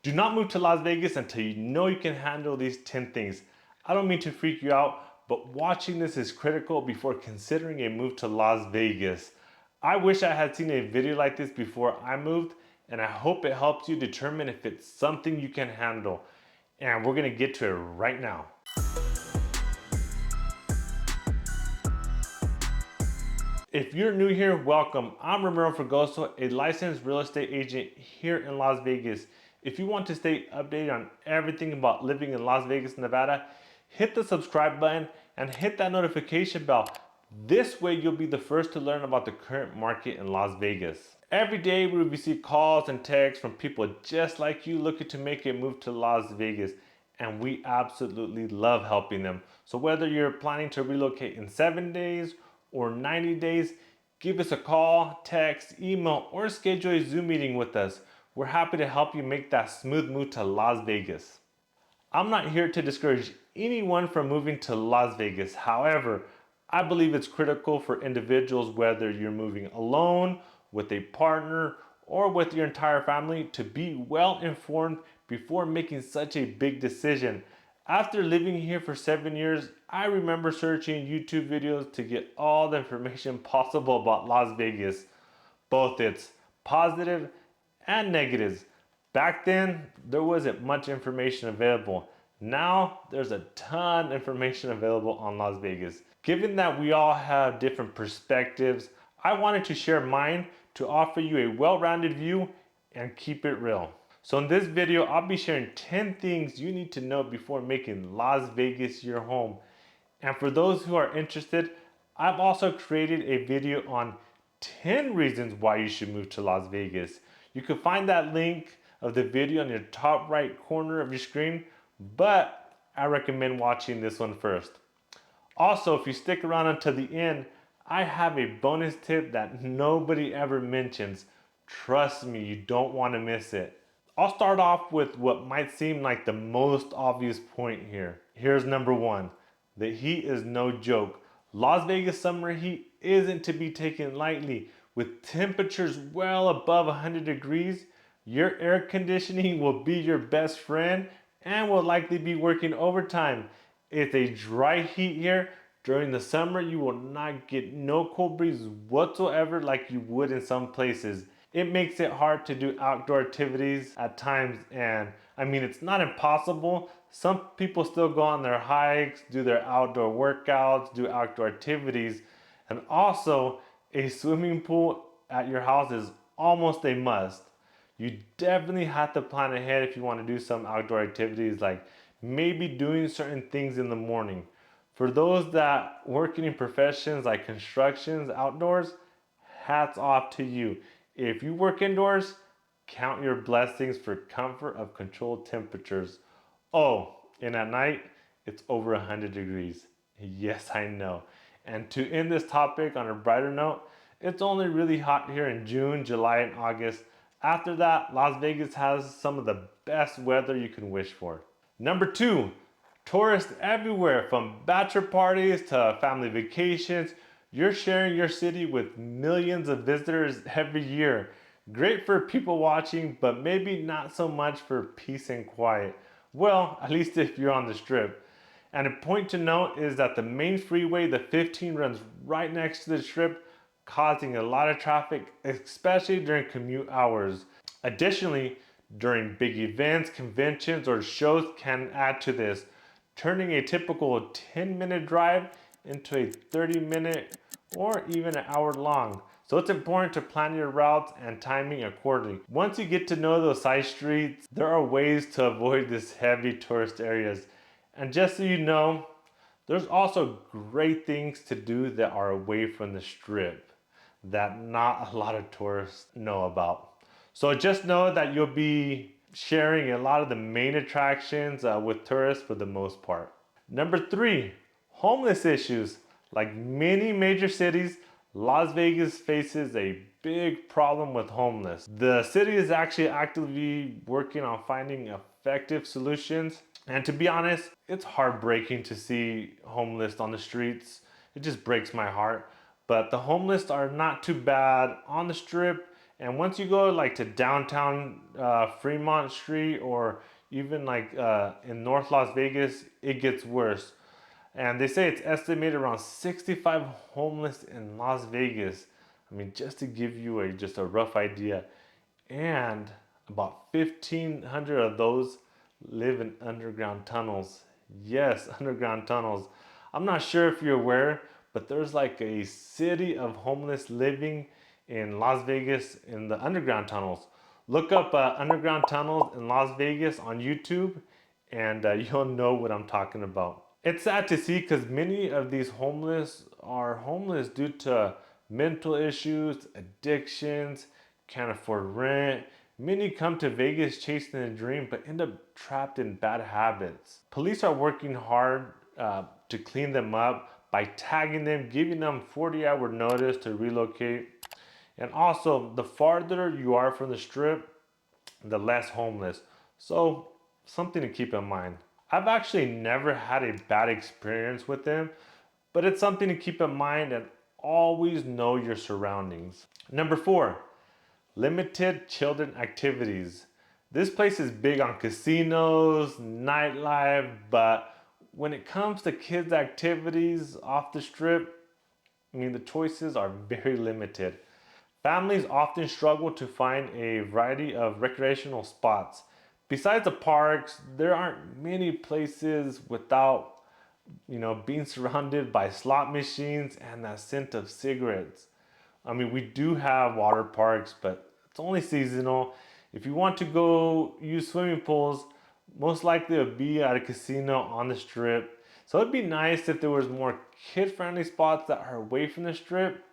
Do not move to Las Vegas until you know you can handle these 10 things. I don't mean to freak you out, but watching this is critical before considering a move to Las Vegas. I wish I had seen a video like this before I moved, and I hope it helps you determine if it's something you can handle. And we're gonna get to it right now. If you're new here, welcome. I'm Ramiro Fregoso, a licensed real estate agent here in Las Vegas. If you want to stay updated on everything about living in Las Vegas, Nevada, hit the subscribe button and hit that notification bell. This way you'll be the first to learn about the current market in Las Vegas. Every day we receive calls and texts from people just like you looking to make a move to Las Vegas, and we absolutely love helping them. So whether you're planning to relocate in 7 days or 90 days, give us a call, text, email, or schedule a Zoom meeting with us. We're happy to help you make that smooth move to Las Vegas. I'm not here to discourage anyone from moving to Las Vegas. However, I believe it's critical for individuals, whether you're moving alone, with a partner, or with your entire family, to be well informed before making such a big decision. After living here for 7 years, I remember searching YouTube videos to get all the information possible about Las Vegas, both its positive and negatives. Back then, there wasn't much information available. Now, there's a ton of information available on Las Vegas. Given that we all have different perspectives, I wanted to share mine to offer you a well-rounded view and keep it real. So in this video, I'll be sharing 10 things you need to know before making Las Vegas your home. And for those who are interested, I've also created a video on 10 reasons why you should move to Las Vegas. You can find that link of the video on your top right corner of your screen, but I recommend watching this one first. Also, if you stick around until the end, I have a bonus tip that nobody ever mentions. Trust me, you don't want to miss it. I'll start off with what might seem like the most obvious point here. Here's number one. The heat is no joke. Las Vegas summer heat isn't to be taken lightly. With temperatures well above 100 degrees, your air conditioning will be your best friend and will likely be working overtime. It's a dry heat here. During the summer, you will not get no cold breeze whatsoever like you would in some places. It makes it hard to do outdoor activities at times, and I mean, it's not impossible. Some people still go on their hikes, do their outdoor workouts, do outdoor activities, and also a swimming pool at your house is almost a must. You definitely have to plan ahead if you want to do some outdoor activities, like maybe doing certain things in the morning. For those that work in professions like constructions outdoors, hats off to you. If you work indoors, count your blessings for comfort of controlled temperatures. Oh, and at night, it's over 100 degrees. Yes, I know. And to end this topic on a brighter note, it's only really hot here in June, July, and August. After that, Las Vegas has some of the best weather you can wish for. Number two, tourists everywhere, from bachelor parties to family vacations. You're sharing your city with millions of visitors every year. Great for people watching, but maybe not so much for peace and quiet. Well, at least if you're on the strip. And a point to note is that the main freeway, the 15, runs right next to the strip, causing a lot of traffic, especially during commute hours. Additionally, during big events, conventions, or shows can add to this, turning a typical 10-minute drive into a 30-minute or even an hour long. So it's important to plan your routes and timing accordingly. Once you get to know those side streets, there are ways to avoid these heavy tourist areas. And just so you know, there's also great things to do that are away from the strip that not a lot of tourists know about. So just know that you'll be sharing a lot of the main attractions with tourists for the most part. Number three, homeless issues. Like many major cities, Las Vegas faces a big problem with homeless. The city is actually actively working on finding effective solutions. And to be honest, it's heartbreaking to see homeless on the streets. It just breaks my heart. But the homeless are not too bad on the strip And once you go like to downtown Fremont Street, or even like in North Las Vegas, it gets worse. And they say it's estimated around 65 homeless in Las Vegas. I mean, just to give you just a rough idea. And about 1,500 of those live in underground tunnels. Yes, underground tunnels. I'm not sure if you're aware, but there's like a city of homeless living in Las Vegas in the underground tunnels. Look up underground tunnels in Las Vegas on YouTube, and you'll know what I'm talking about. It's sad to see because many of these homeless are homeless due to mental issues, addictions, can't afford rent. Many come to Vegas chasing a dream but end up trapped in bad habits. Police are working hard to clean them up by tagging them, giving them 40-hour notice to relocate. And also, the farther you are from the strip, the less homeless. So, something to keep in mind. I've actually never had a bad experience with them, but it's something to keep in mind, and always know your surroundings. Number 4, limited children activities. This place is big on casinos, nightlife, but when it comes to kids' activities off the strip, I mean, the choices are very limited. Families often struggle to find a variety of recreational spots. Besides the parks, there aren't many places without, being surrounded by slot machines and that scent of cigarettes. I mean, we do have water parks, but it's only seasonal. If you want to go use swimming pools, most likely it'll be at a casino on the strip. So it'd be nice if there was more kid-friendly spots that are away from the strip.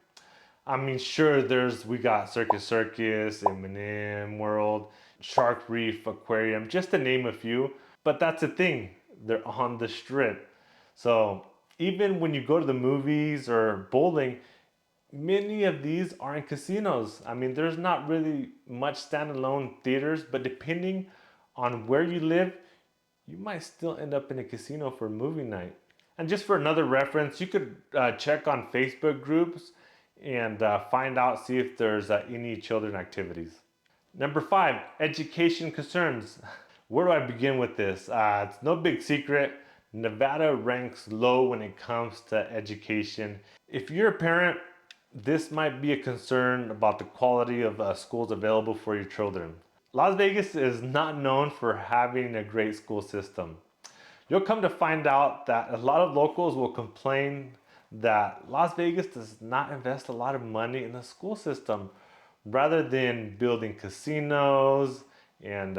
I mean, sure, we got Circus, M&M World, Shark Reef Aquarium, just to name a few. But that's the thing, they're on the strip. So even when you go to the movies or bowling, many of these are in casinos. I mean, there's not really much standalone theaters, but depending on where you live, you might still end up in a casino for a movie night. And just for another reference, you could check on Facebook groups and find out, see if there's any children activities. Number 5, education concerns. Where do I begin with this? It's no big secret. Nevada ranks low when it comes to education. If you're a parent, this might be a concern about the quality of schools available for your children. Las Vegas is not known for having a great school system. You'll come to find out that a lot of locals will complain that Las Vegas does not invest a lot of money in the school system. Rather than building casinos and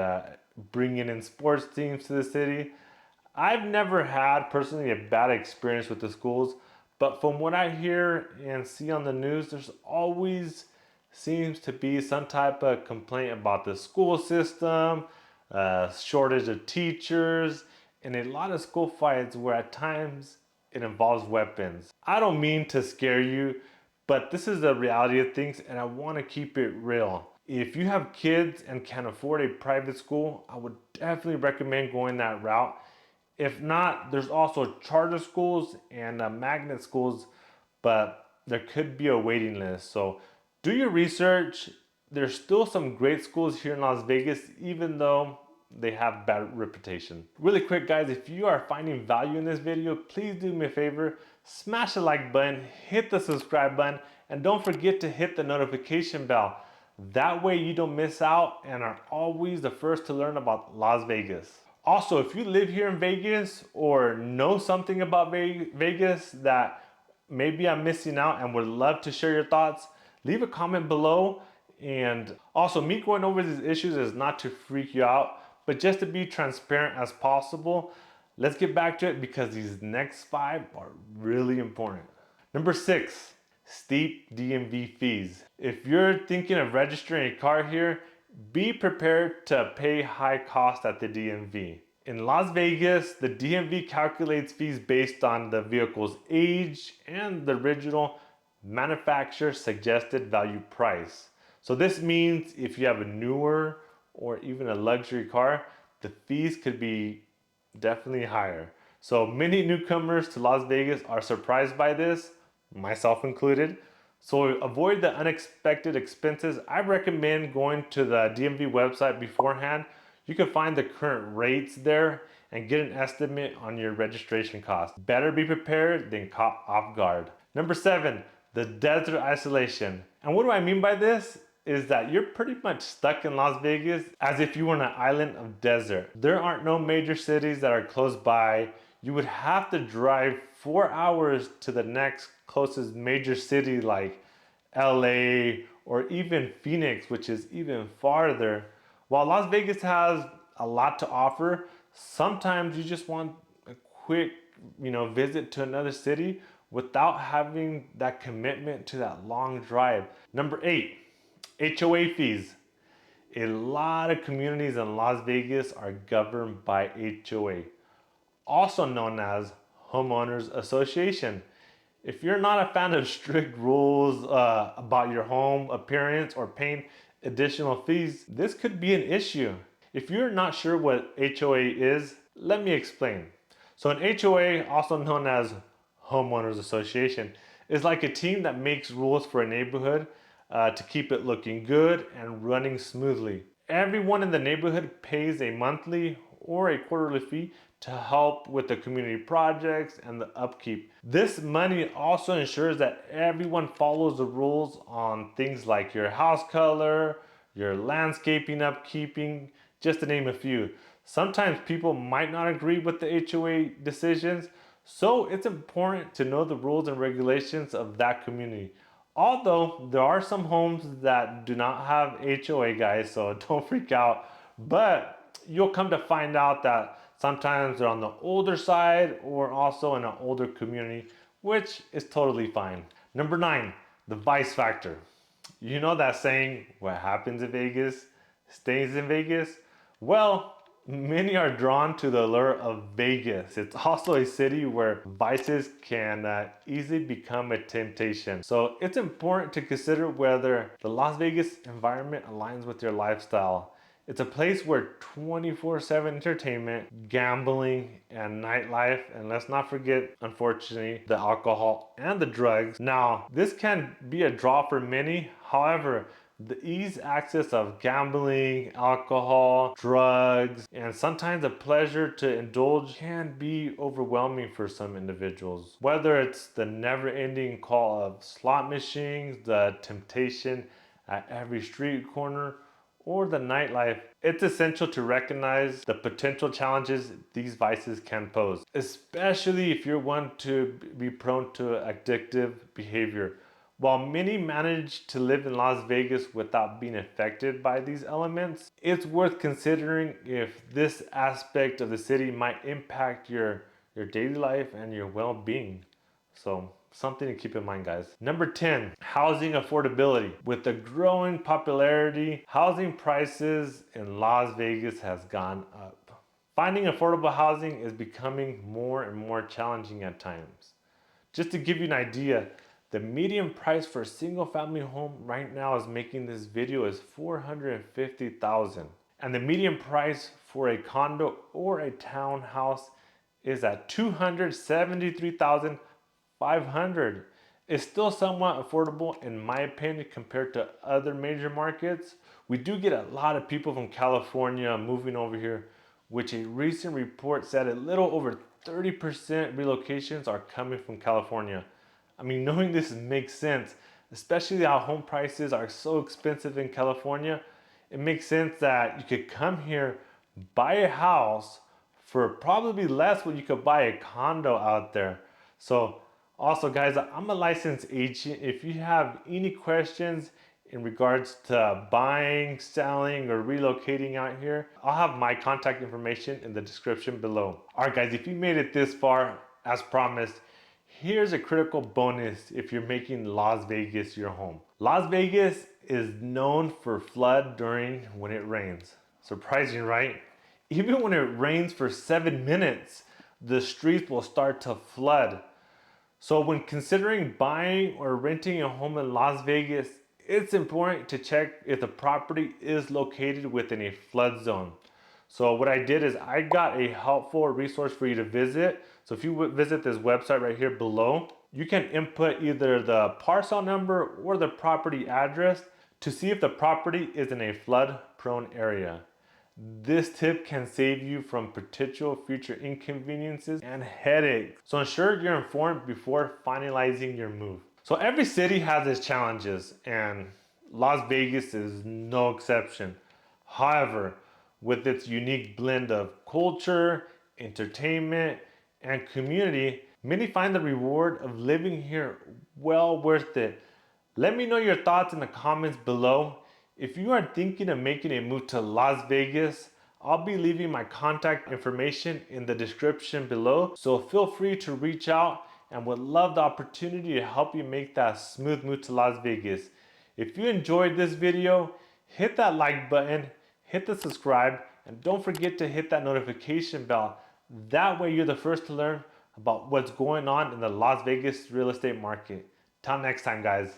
bringing in sports teams to the city, I've never had personally a bad experience with the schools, but from what I hear and see on the news, there's always seems to be some type of complaint about the school system, shortage of teachers, and a lot of school fights where at times it involves weapons. I don't mean to scare you, but this is the reality of things, and I want to keep it real. If you have kids and can afford a private school, I would definitely recommend going that route. If not, there's also charter schools and magnet schools, but there could be a waiting list. So do your research. There's still some great schools here in Las Vegas, even though they have bad reputation. Really quick, guys, if you are finding value in this video, please do me a favor, smash the like button, hit the subscribe button, and don't forget to hit the notification bell. That way you don't miss out and are always the first to learn about Las Vegas. Also, if you live here in Vegas or know something about Vegas that maybe I'm missing out and would love to share your thoughts, leave a comment below. And also, me going over these issues is not to freak you out, but just to be transparent as possible. Let's get back to it because these next 5 are really important. Number 6, steep DMV fees. If you're thinking of registering a car here, be prepared to pay high cost at the DMV. In Las Vegas, the DMV calculates fees based on the vehicle's age and the original manufacturer suggested value price. So this means if you have a newer or even a luxury car, the fees could be definitely higher. So many newcomers to Las Vegas are surprised by this, myself included. So avoid the unexpected expenses. I recommend going to the DMV website beforehand. You can find the current rates there and get an estimate on your registration costs. Better be prepared than caught off guard. Number 7, the desert isolation. And what do I mean by this? Is that you're pretty much stuck in Las Vegas as if you were on an island of desert. There aren't no major cities that are close by. You would have to drive 4 hours to the next closest major city like LA or even Phoenix, which is even farther. While Las Vegas has a lot to offer, sometimes you just want a quick, visit to another city without having that commitment to that long drive. Number 8, HOA fees. A lot of communities in Las Vegas are governed by HOA, also known as Homeowners Association. If you're not a fan of strict rules about your home appearance or paying additional fees, this could be an issue. If you're not sure what HOA is, let me explain. So an HOA, also known as Homeowners Association, is like a team that makes rules for a neighborhood to keep it looking good and running smoothly. Everyone in the neighborhood pays a monthly or a quarterly fee to help with the community projects and the upkeep. This money also ensures that everyone follows the rules on things like your house color, your landscaping upkeeping, just to name a few. Sometimes people might not agree with the HOA decisions, so it's important to know the rules and regulations of that community. Although there are some homes that do not have HOA, guys, so don't freak out. But you'll come to find out that sometimes they're on the older side or also in an older community, which is totally fine. Number 9, the vice factor. You know that saying, what happens in Vegas stays in Vegas? Well, many are drawn to the allure of Vegas. It's also a city where vices can easily become a temptation. So it's important to consider whether the Las Vegas environment aligns with your lifestyle. It's a place where 24/7 entertainment, gambling, and nightlife, and let's not forget, unfortunately, the alcohol and the drugs. Now, this can be a draw for many. However, the ease access of gambling, alcohol, drugs, and sometimes the pleasure to indulge can be overwhelming for some individuals. Whether it's the never-ending call of slot machines, the temptation at every street corner, or the nightlife, it's essential to recognize the potential challenges these vices can pose, especially if you're one to be prone to addictive behavior. While many manage to live in Las Vegas without being affected by these elements, it's worth considering if this aspect of the city might impact your daily life and your well-being. So something to keep in mind, guys. Number 10, housing affordability. With the growing popularity, housing prices in Las Vegas has gone up. Finding affordable housing is becoming more and more challenging at times. Just to give you an idea, the median price for a single family home right now is making this video is $450,000. And the median price for a condo or a townhouse is at $273,500. It's still somewhat affordable in my opinion compared to other major markets. We do get a lot of people from California moving over here, which a recent report said a little over 30% relocations are coming from California. I mean, knowing this makes sense, especially how home prices are so expensive in California. It makes sense that you could come here, buy a house for probably less what you could buy a condo out there. So also, guys, I'm a licensed agent. If you have any questions in regards to buying, selling, or relocating out here, I'll have my contact information in the description below. All right, guys, if you made it this far, as promised, here's a critical bonus if you're making Las Vegas your home. Las Vegas is known for flood during when it rains. Surprising, right? Even when it rains for 7 minutes, the streets will start to flood. So when considering buying or renting a home in Las Vegas, it's important to check if the property is located within a flood zone. So what I did is I got a helpful resource for you to visit. So if you visit this website right here below, You can input either the parcel number or the property address to see if the property is in a flood prone area. This tip can save you from potential future inconveniences and headaches. So ensure you're informed before finalizing your move. So every city has its challenges, and Las Vegas is no exception. However, with its unique blend of culture, entertainment, and community, many find the reward of living here well worth it. Let me know your thoughts in the comments below. If you are thinking of making a move to Las Vegas, I'll be leaving my contact information in the description below, so feel free to reach out and would love the opportunity to help you make that smooth move to Las Vegas. If you enjoyed this video, hit that like button, hit the subscribe, and don't forget to hit that notification bell. That way you're the first to learn about what's going on in the Las Vegas real estate market. Till next time, guys.